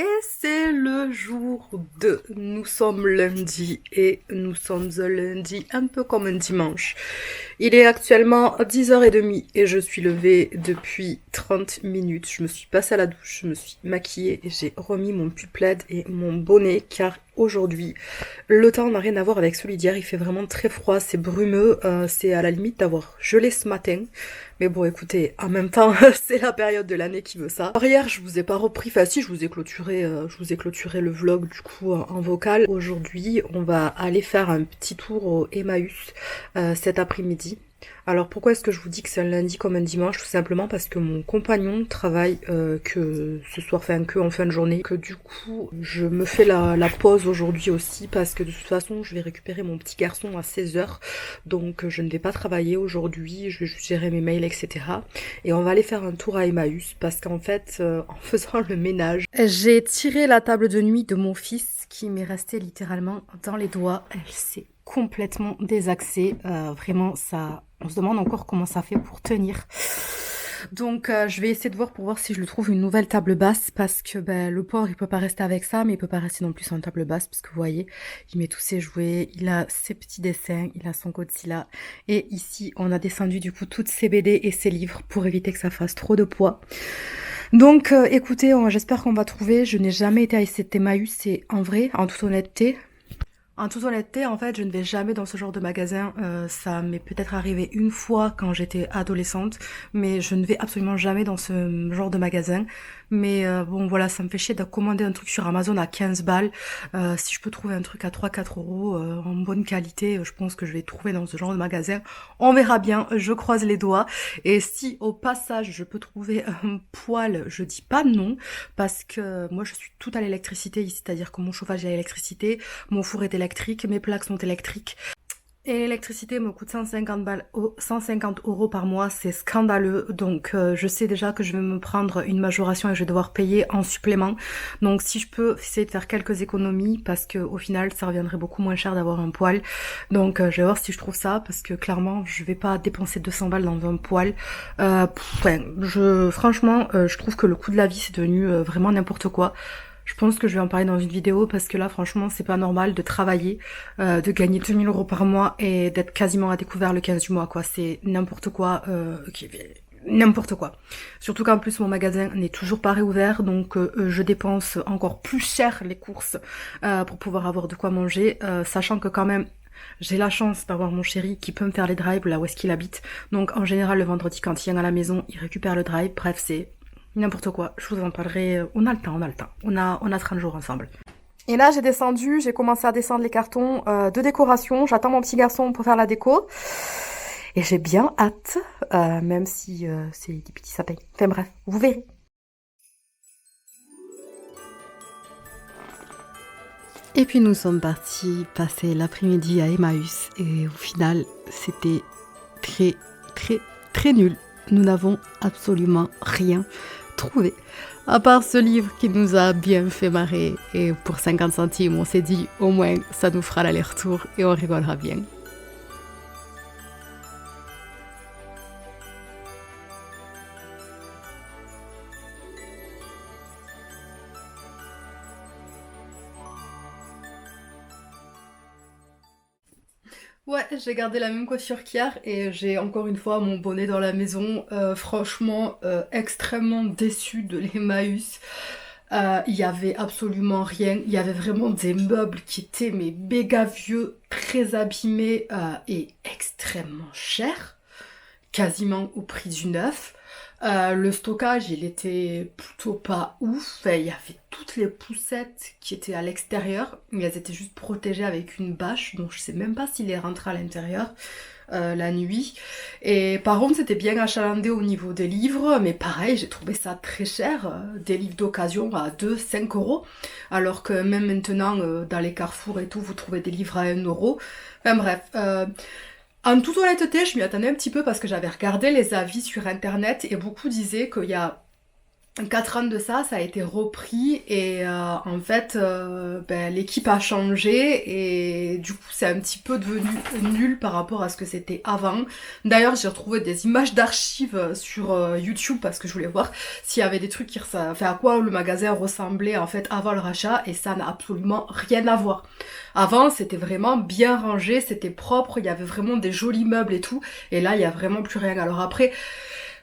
Et c'est le jour 2. Nous sommes lundi et nous sommes un lundi un peu comme un dimanche. Il est actuellement 10h30 et je suis levée depuis 30 minutes. Je me suis passée à la douche, je me suis maquillée et j'ai remis mon pull plaid et mon bonnet car aujourd'hui, le temps n'a rien à voir avec celui d'hier. Il fait vraiment très froid, c'est brumeux, c'est à la limite d'avoir gelé ce matin. Mais bon, écoutez, en même temps, c'est la période de l'année qui veut ça. Alors hier, je vous ai pas repris, enfin si, je vous ai clôturé le vlog du coup en vocal. Aujourd'hui, on va aller faire un petit tour au Emmaüs cet après-midi. Alors pourquoi est-ce que je vous dis que c'est un lundi comme un dimanche? Tout simplement parce que mon compagnon travaille que ce soir, enfin que en fin de journée, que du coup je me fais la pause aujourd'hui aussi parce que de toute façon je vais récupérer mon petit garçon à 16h, donc je ne vais pas travailler aujourd'hui, je vais juste gérer mes mails, etc. Et on va aller faire un tour à Emmaüs parce qu'en fait en faisant le ménage, j'ai tiré la table de nuit de mon fils qui m'est restée littéralement dans les doigts. Elle s'est complètement désaxée, vraiment ça... On se demande encore comment ça fait pour tenir. Donc je vais essayer de voir pour voir si je lui trouve une nouvelle table basse parce que ben, le pauvre il peut pas rester avec ça mais il peut pas rester non plus sans table basse parce que vous voyez il met tous ses jouets, il a ses petits dessins, il a son Godzilla et ici on a descendu du coup toutes ses BD et ses livres pour éviter que ça fasse trop de poids. Donc écoutez, j'espère qu'on va trouver. Je n'ai jamais été à cet Emmaüs et en vrai, en toute honnêteté, en fait, je ne vais jamais dans ce genre de magasin. Ça m'est peut-être arrivé une fois quand j'étais adolescente, mais je ne vais absolument jamais dans ce genre de magasin. Mais bon, voilà, ça me fait chier de commander un truc sur Amazon à 15 balles. Si je peux trouver un truc à 3-4 € en bonne qualité, je pense que je vais trouver dans ce genre de magasin. On verra bien, je croise les doigts. Et si au passage, je peux trouver un poêle, je dis pas non, parce que moi, je suis toute à l'électricité ici, c'est-à-dire que mon chauffage est à l'électricité. Mon four est électrique, mes plaques sont électriques. Et l'électricité me coûte 150 balles, 150 € par mois, c'est scandaleux. Donc je sais déjà que je vais me prendre une majoration et je vais devoir payer en supplément. Donc si je peux essayer de faire quelques économies, parce que au final ça reviendrait beaucoup moins cher d'avoir un poêle. Donc je vais voir si je trouve ça, parce que clairement je vais pas dépenser 200 balles dans un poêle. Franchement, je trouve que le coût de la vie c'est devenu vraiment n'importe quoi. Je pense que je vais en parler dans une vidéo parce que là, franchement, c'est pas normal de travailler, de gagner 2000 € par mois et d'être quasiment à découvert le 15 du mois, quoi. C'est n'importe quoi, n'importe quoi. Surtout qu'en plus, mon magasin n'est toujours pas réouvert, donc je dépense encore plus cher les courses pour pouvoir avoir de quoi manger, sachant que quand même, j'ai la chance d'avoir mon chéri qui peut me faire les drives là où est-ce qu'il habite. Donc en général, le vendredi, quand il vient à la maison, il récupère le drive. Bref, c'est n'importe quoi, je vous en parlerai. On a le temps, on a le temps. On a 30 jours ensemble. Et là, j'ai commencé à descendre les cartons de décoration. J'attends mon petit garçon pour faire la déco. Et j'ai bien hâte, même si c'est des petits sapins. Enfin bref, vous verrez. Et puis nous sommes partis passer l'après-midi à Emmaüs. Et au final, c'était très, très, très nul. Nous n'avons absolument rien trouvé. À part ce livre qui nous a bien fait marrer. Et pour 50 centimes, on s'est dit, au moins, ça nous fera l'aller-retour et on rigolera bien. Ouais, j'ai gardé la même coiffure qu'hier et j'ai encore une fois mon bonnet dans la maison. Franchement, extrêmement déçue de l'Emmaüs. Il y avait absolument rien. Il y avait vraiment des meubles qui étaient mais méga vieux, très abîmés et extrêmement chers. Quasiment au prix du neuf. Le stockage, il était plutôt pas ouf. Enfin, il y avait toutes les poussettes qui étaient à l'extérieur. Elles étaient juste protégées avec une bâche, donc je sais même pas s'il est rentré à l'intérieur la nuit. Et par contre, c'était bien achalandé au niveau des livres, mais pareil, j'ai trouvé ça très cher. Des livres d'occasion à 2-5 €, alors que même maintenant, dans les carrefours et tout, vous trouvez des livres à 1 €. Enfin bref, en toute honnêteté, je m'y attendais un petit peu parce que j'avais regardé les avis sur internet et beaucoup disaient qu'il y a 4 ans de ça, ça a été repris et en fait l'équipe a changé et du coup c'est un petit peu devenu nul par rapport à ce que c'était avant. D'ailleurs j'ai retrouvé des images d'archives sur YouTube parce que je voulais voir s'il y avait des trucs enfin à quoi le magasin ressemblait en fait avant le rachat et ça n'a absolument rien à voir. Avant c'était vraiment bien rangé, c'était propre, il y avait vraiment des jolis meubles et tout et là il y a vraiment plus rien. Alors après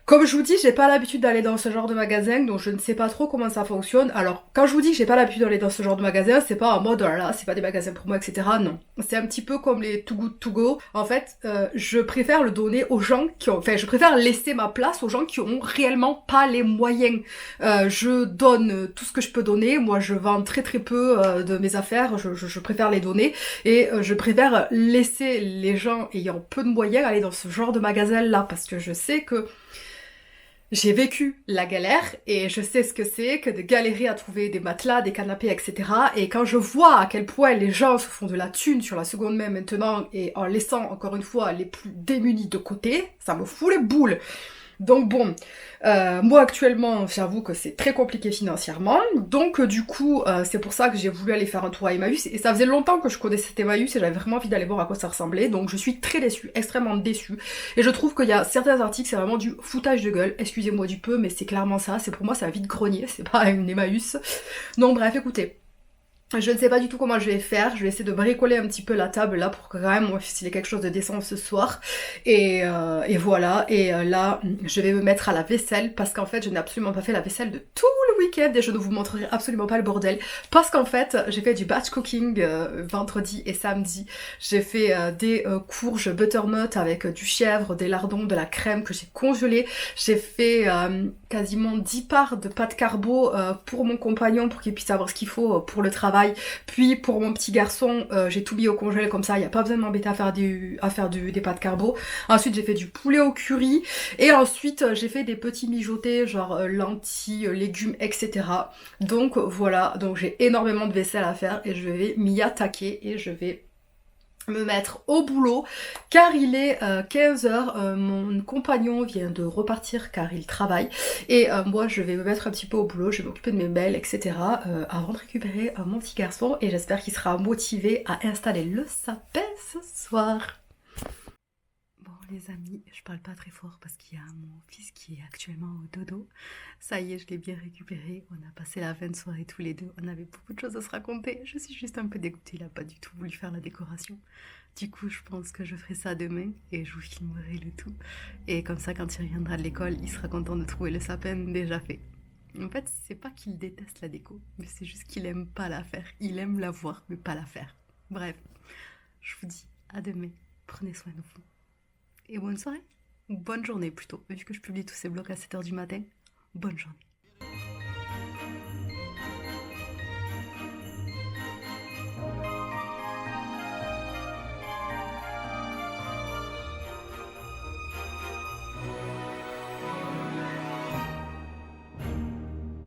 comme je vous dis, j'ai pas l'habitude d'aller dans ce genre de magasin, donc je ne sais pas trop comment ça fonctionne. Alors, quand je vous dis que j'ai pas l'habitude d'aller dans ce genre de magasin, c'est pas en mode, oh là là, c'est pas des magasins pour moi, etc. Non. C'est un petit peu comme les Too Good To Go. En fait, je préfère le donner aux gens qui ont... Enfin, je préfère laisser ma place aux gens qui ont réellement pas les moyens. Je donne tout ce que je peux donner. Moi, je vends très très peu de mes affaires. Je préfère les donner. Et je préfère laisser les gens ayant peu de moyens aller dans ce genre de magasin-là. Parce que je sais que j'ai vécu la galère et je sais ce que c'est que de galérer à trouver des matelas, des canapés, etc. Et quand je vois à quel point les gens se font de la thune sur la seconde main maintenant et en laissant encore une fois les plus démunis de côté, ça me fout les boules. Donc bon, moi actuellement, j'avoue que c'est très compliqué financièrement, donc du coup, c'est pour ça que j'ai voulu aller faire un tour à Emmaüs, et ça faisait longtemps que je connaissais cet Emmaüs, et j'avais vraiment envie d'aller voir à quoi ça ressemblait, donc je suis très déçue, extrêmement déçue, et je trouve qu'il y a certains articles, c'est vraiment du foutage de gueule, excusez-moi du peu, mais c'est clairement ça, c'est pour moi, c'est un vide-grenier, c'est pas une Emmaüs. Donc bref, écoutez. Je ne sais pas du tout comment je vais faire, je vais essayer de bricoler un petit peu la table là pour que quand même on ait quelque chose de décent ce soir. Et voilà, et là je vais me mettre à la vaisselle parce qu'en fait je n'ai absolument pas fait la vaisselle de tout le week-end et je ne vous montrerai absolument pas le bordel. Parce qu'en fait j'ai fait du batch cooking vendredi et samedi. J'ai fait des courges butternut avec du chèvre, des lardons, de la crème que j'ai congelée. J'ai fait quasiment 10 parts de pâte carbo pour mon compagnon pour qu'il puisse avoir ce qu'il faut pour le travail. Puis pour mon petit garçon, j'ai tout mis au congèle comme ça, il n'y a pas besoin de m'embêter à faire des pâtes carbo. Ensuite j'ai fait du poulet au curry et ensuite j'ai fait des petits mijotés genre lentilles, légumes, etc. Donc voilà, donc j'ai énormément de vaisselle à faire et je vais m'y attaquer et je vais me mettre au boulot car il est 15h, mon compagnon vient de repartir car il travaille et moi je vais me mettre un petit peu au boulot, je vais m'occuper de mes mails, etc. Avant de récupérer mon petit garçon et j'espère qu'il sera motivé à installer le sapin ce soir. Bon les amis, je parle pas très fort parce qu'il y a mon fils qui est actuellement au dodo. Ça y est, je l'ai bien récupéré. On a passé la fin de soirée tous les deux. On avait beaucoup de choses à se raconter. Je suis juste un peu dégoûtée, il a pas du tout voulu faire la décoration. Du coup, je pense que je ferai ça demain et je vous filmerai le tout. Et comme ça, quand il reviendra de l'école, il sera content de trouver le sapin déjà fait. En fait, c'est pas qu'il déteste la déco, mais c'est juste qu'il aime pas la faire. Il aime la voir, mais pas la faire. Bref, je vous dis à demain. Prenez soin de vous. Et bonne soirée, ou bonne journée plutôt, vu que je publie tous ces blogs à 7h du matin. Bonne journée.